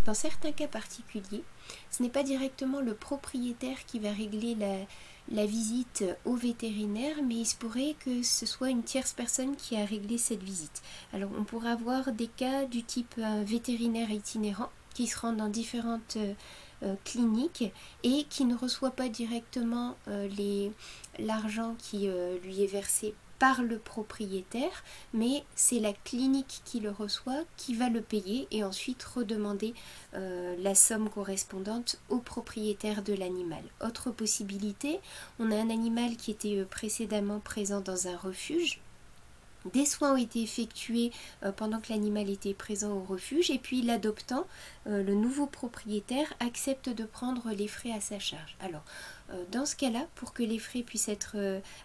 Dans certains cas particuliers, ce n'est pas directement le propriétaire qui va régler la visite au vétérinaire, mais il se pourrait que ce soit une tierce personne qui a réglé cette visite. Alors on pourrait avoir des cas du type vétérinaire itinérant qui se rend dans différentes cliniques et qui ne reçoit pas directement l'argent qui lui est versé par le propriétaire, mais c'est la clinique qui le reçoit qui va le payer et ensuite redemander la somme correspondante au propriétaire de l'animal. Autre possibilité, on a un animal qui était précédemment présent dans un refuge. Des soins ont été effectués pendant que l'animal était présent au refuge et puis l'adoptant, le nouveau propriétaire, accepte de prendre les frais à sa charge. Alors, dans ce cas-là, pour que les frais puissent être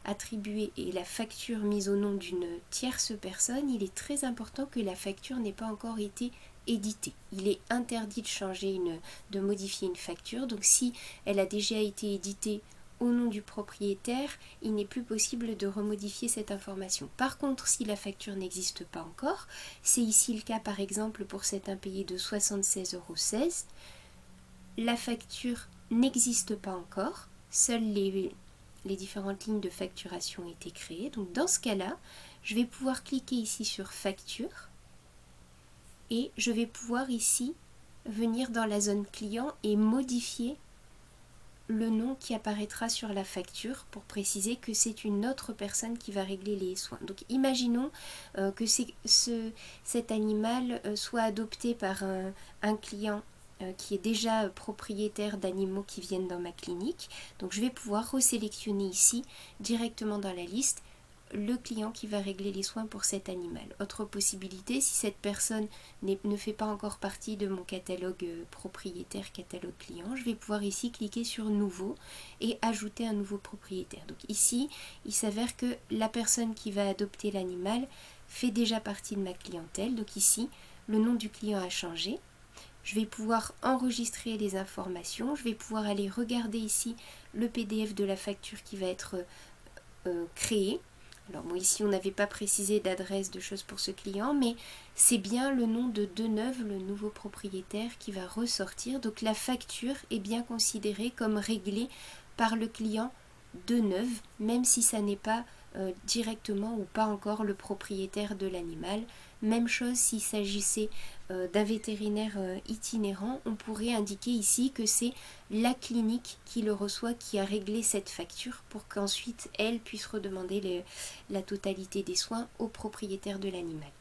attribués et la facture mise au nom d'une tierce personne, il est très important que la facture n'ait pas encore été éditée. Il est interdit de de modifier une facture, donc si elle a déjà été éditée au nom du propriétaire, il n'est plus possible de remodifier cette information. Par contre, si la facture n'existe pas encore, c'est ici le cas par exemple pour cet impayé de 76,16 €, la facture n'existe pas encore, seules les différentes lignes de facturation ont été créées. Donc dans ce cas-là, je vais pouvoir cliquer ici sur facture et je vais pouvoir ici venir dans la zone client et modifier le nom qui apparaîtra sur la facture pour préciser que c'est une autre personne qui va régler les soins. Donc imaginons que cet animal soit adopté par un client qui est déjà propriétaire d'animaux qui viennent dans ma clinique. Donc je vais pouvoir resélectionner ici directement dans la liste le client qui va régler les soins pour cet animal. Autre possibilité, si cette personne ne fait pas encore partie de mon catalogue propriétaire, catalogue client, je vais pouvoir ici cliquer sur nouveau et ajouter un nouveau propriétaire. Donc ici, il s'avère que la personne qui va adopter l'animal fait déjà partie de ma clientèle. Donc ici, le nom du client a changé. Je vais pouvoir enregistrer les informations. Je vais pouvoir aller regarder ici le PDF de la facture qui va être créé. Alors bon, ici on n'avait pas précisé d'adresse de choses pour ce client, mais c'est bien le nom de Deneuve, le nouveau propriétaire, qui va ressortir. Donc la facture est bien considérée comme réglée par le client Deneuve, même si ça n'est pas directement ou pas encore le propriétaire de l'animal. Même chose s'il s'agissait d'un vétérinaire itinérant, on pourrait indiquer ici que c'est la clinique qui le reçoit qui a réglé cette facture pour qu'ensuite elle puisse redemander la totalité des soins au propriétaire de l'animal.